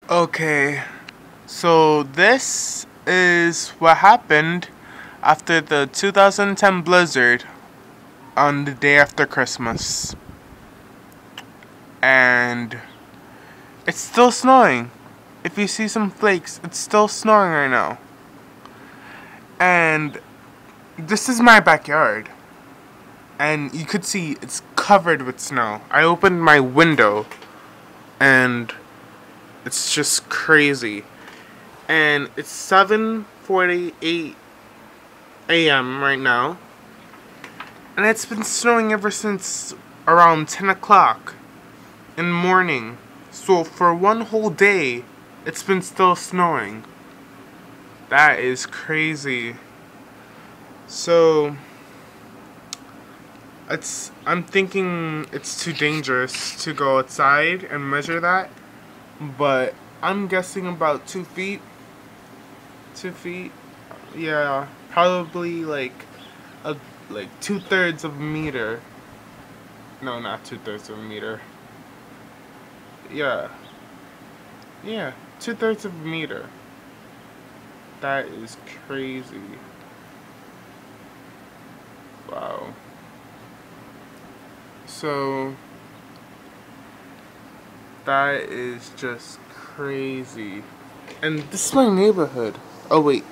Okay, so this is what happened after the 2010 blizzard on the day after Christmas. And it's still snowing. If you see some flakes, it's still snowing right now. And this is my backyard. And you could see it's covered with snow. I opened my window and it's just crazy. And it's 7:48 a.m. right now. And it's been snowing ever since around 10 o'clock in the morning. So for one whole day, it's been still snowing. That is crazy. So I'm thinking it's too dangerous to go outside and measure that. But I'm guessing about 2 feet. 2 feet. Yeah, probably like 2/3 of a meter. No, not 2/3 of a meter. Yeah. Yeah, 2/3 of a meter. That is crazy. Wow. So that is just crazy. And this is my neighborhood. Oh wait.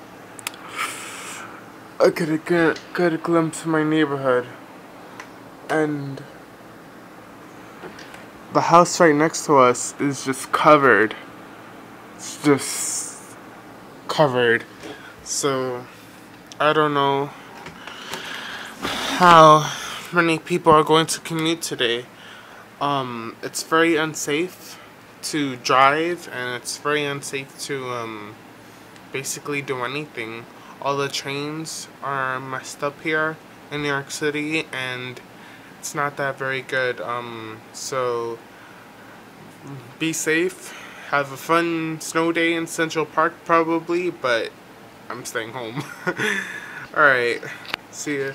I could get a glimpse of my neighborhood. And the house right next to us is just covered. It's just covered. So I don't know how many people are going to commute today. It's very unsafe to drive, and it's very unsafe to basically do anything. All the trains are messed up here in New York City, and it's not that very good. So be safe. Have a fun snow day in Central Park probably, but I'm staying home. Alright, see ya.